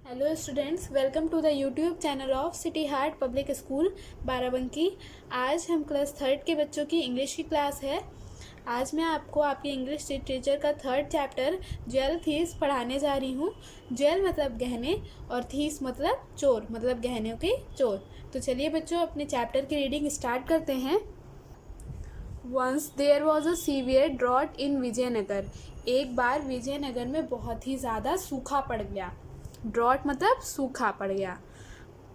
Hello students, welcome to the YouTube channel of City Heart Public School Barabanki. आज हम class third के बच्चों की इंग्लिश की क्लास है। आज मैं आपको आपकी इंग्लिश लिटरेचर का थर्ड चैप्टर ज्वेल थीव्स पढ़ाने जा रही हूँ। ज्वेल मतलब गहने और थीव्स मतलब चोर, मतलब गहनों के चोर। तो चलिए बच्चों, अपने चैप्टर की रीडिंग स्टार्ट करते हैं। Once there was a severe drought in Vijayanagar. एक बार विजयनगर में बहुत ही ज़्यादा सूखा पड़ गया। ड्रॉट मतलब सूखा पड़ गया।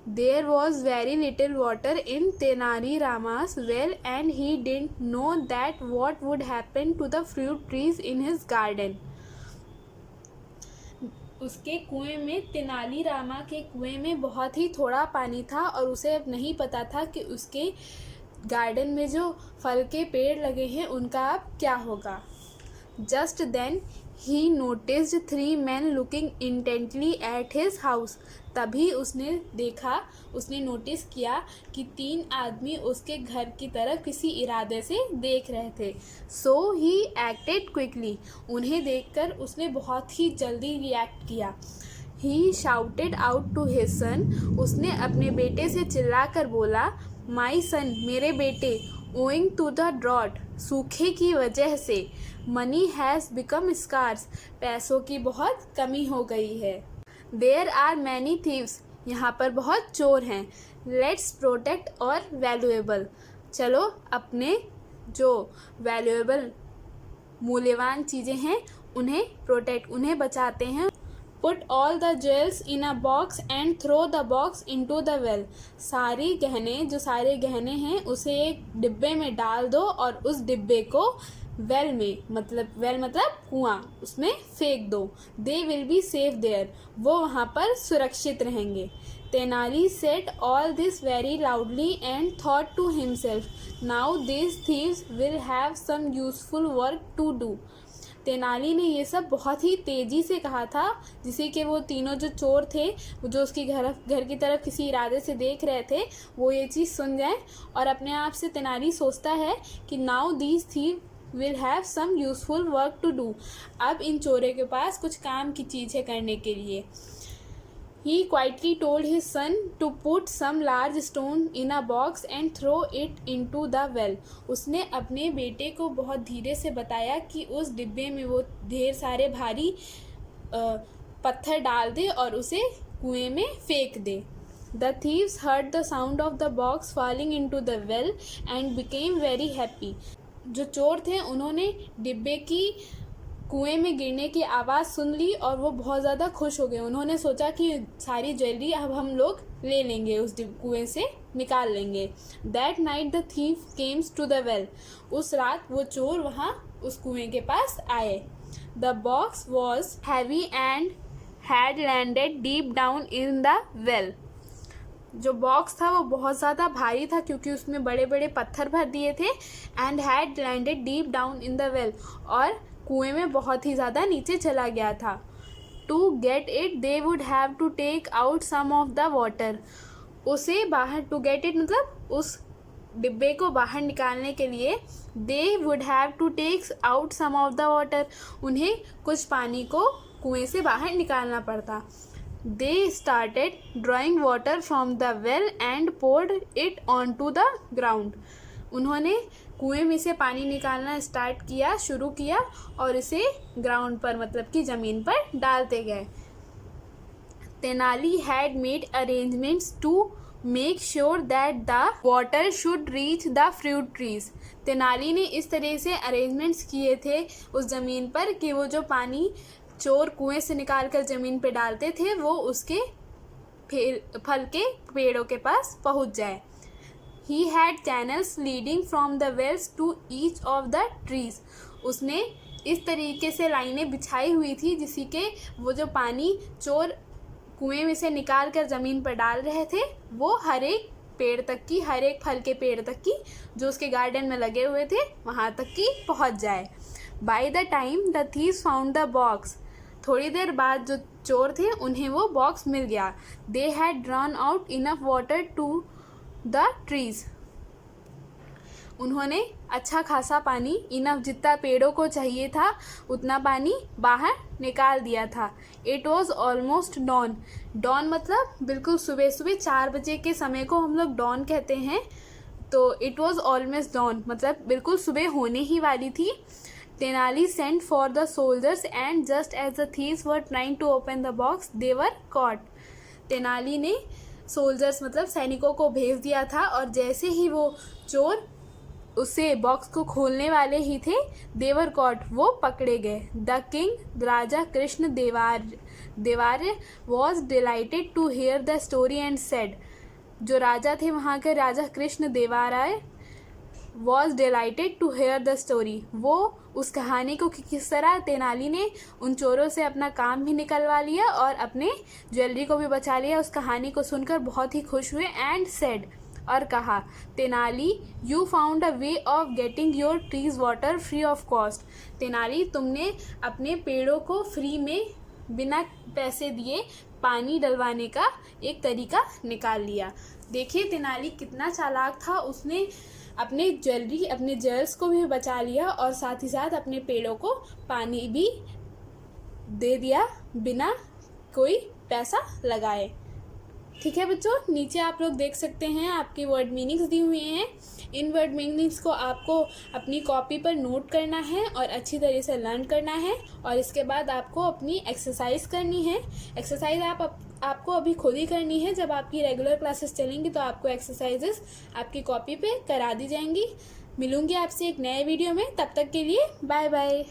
There was very little water in Tenali Rama's well and he didn't know that what would happen to the fruit trees in his garden. उसके कुएं में, तेनाली रामा के कुएं में बहुत ही थोड़ा पानी था और उसे अब नहीं पता था कि उसके गार्डन में जो फल के पेड़ लगे हैं उनका अब क्या होगा। Just then he noticed 3 men looking intently at his house. तभी उसने नोटिस किया कि 3 आदमी उसके घर की तरफ किसी इरादे से देख रहे थे। So he acted quickly. उन्हें देखकर उसने बहुत ही जल्दी रिएक्ट किया। He shouted out to his son. उसने अपने बेटे से चिल्लाकर बोला, माई सन, मेरे बेटे, ओइंग टू द ड्रॉट, सूखे की वजह से, मनी हैज़ बिकम स्कार्स, पैसों की बहुत कमी हो गई है। देयर आर मैनी थीव्स, यहाँ पर बहुत चोर हैं। लेट्स प्रोटेक्ट और वैल्यूएबल, चलो अपने जो वैल्यूएबल मूल्यवान चीज़ें हैं उन्हें प्रोटेक्ट, उन्हें बचाते हैं। Put all the jewels in a box and throw the box into the well. सारे गहने हैं उसे एक डिब्बे में डाल दो और उस डिब्बे को वेल मतलब कुआं, उसमें फेंक दो। They will be safe there, वो वहाँ पर सुरक्षित रहेंगे। Tenali said all this very loudly and thought to himself, now this thieves will have some useful work to do. Tenali ने ये सब बहुत ही तेज़ी से कहा था, जिससे कि वो तीनों जो चोर थे, जो उसकी घर की तरफ किसी इरादे से देख रहे थे, वो ये चीज़ सुन जाएं। और अपने आप से तेनाली सोचता है कि now these thief will have some useful work to do. अब इन चोरों के पास कुछ काम की चीज़ है करने के लिए। He quietly told his son to put some large stone in a box and throw it into the well. उसने अपने बेटे को बहुत धीरे से बताया कि उस डिब्बे में वो ढेर सारे भारी पत्थर डाल दे और उसे कुएं में फेंक दे। The thieves heard the sound of the box falling into the well and became very happy. जो चोर थे उन्होंने डिब्बे की कुएं में गिरने की आवाज़ सुन ली और वो बहुत ज़्यादा खुश हो गए। उन्होंने सोचा कि सारी ज्वेलरी अब हम लोग ले लेंगे, उस कुएं से निकाल लेंगे। That night the thief came to the well. उस रात वो चोर वहाँ उस कुएं के पास आए। The box was heavy and had landed deep down in the well. जो बॉक्स था वो बहुत ज़्यादा भारी था क्योंकि उसमें बड़े बड़े पत्थर भर दिए थे। And had landed deep down in the well, और कुएं में बहुत ही ज़्यादा नीचे चला गया था। To get it they would have to take out some of the water. उसे बाहर, टू गेट इट मतलब उस डिब्बे को बाहर निकालने के लिए, they would have to take out some of the water, उन्हें कुछ पानी को कुएं से बाहर निकालना पड़ता। They started drawing water from the well and poured it on to the ground. उन्होंने कुएं में से पानी निकालना शुरू किया और इसे ग्राउंड पर, मतलब कि ज़मीन पर डालते गए। Tenali had made arrangements to make sure that the water should reach the fruit trees. Tenali ने इस तरह से अरेंजमेंट्स किए थे उस ज़मीन पर कि वो जो पानी चोर कुएं से निकाल कर ज़मीन पर डालते थे वो उसके फल के पेड़ों के पास पहुंच जाए। He had channels leading from the wells to each of the trees. उसने इस तरीके से लाइनें बिछाई हुई थी जिससे कि वो जो पानी चोर कुएं में से निकाल कर ज़मीन पर डाल रहे थे वो हर एक फल के पेड़ तक की, जो उसके गार्डन में लगे हुए थे, वहाँ तक की पहुँच जाए। By the time the thieves found the box, थोड़ी देर बाद जो चोर थे उन्हें वो बॉक्स मिल गया। They had drawn out enough water to the trees. उन्होंने अच्छा खासा पानी, इनफ जितना पेड़ों को चाहिए था उतना पानी बाहर निकाल दिया था। It was almost dawn. Dawn मतलब बिल्कुल सुबह सुबह 4 बजे के समय को हम लोग डॉन कहते हैं। तो इट वॉज ऑलमोस्ट डॉन मतलब बिल्कुल सुबह होने ही वाली थी। Tenali sent for the soldiers and just as the thieves were trying to open the box they were caught. Tenali ने सोल्जर्स मतलब सैनिकों को भेज दिया था और जैसे ही वो चोर उसे बॉक्स को खोलने वाले ही थे, देवर कॉट, वो पकड़े गए। The king Raja Krishna Devaraya was delighted to hear the story and said, जो राजा थे वहाँ के राजा Krishna Devaraya was delighted to hear the story, वो उस कहानी को कि किस तरह तेनाली ने उन चोरों से अपना काम भी निकलवा लिया और अपने ज्वेलरी को भी बचा लिया, उस कहानी को सुनकर बहुत ही खुश हुए। एंड सेड, और कहा, Tenali you found a way of getting your trees water free of cost. Tenali, तुमने अपने पेड़ों को फ्री में बिना पैसे दिए पानी डलवाने का एक तरीका निकाल लिया। देखिए तेनाली कितना चालाक था, उसने अपने ज्वेलरी, अपने ज्वेल्स को भी बचा लिया और साथ ही साथ अपने पेड़ों को पानी भी दे दिया बिना कोई पैसा लगाए। ठीक है बच्चों, नीचे आप लोग देख सकते हैं आपके वर्ड मीनिंग्स दी हुई हैं। इन वर्ड मीनिंग्स को आपको अपनी कॉपी पर नोट करना है और अच्छी तरह से लर्न करना है और इसके बाद आपको अपनी एक्सरसाइज करनी है। एक्सरसाइज आपको अभी खुद ही करनी है। जब आपकी रेगुलर क्लासेस चलेंगी तो आपको एक्सरसाइजेस आपकी कॉपी पे करा दी जाएंगी। मिलूंगी आपसे एक नए वीडियो में, तब तक के लिए बाय बाय।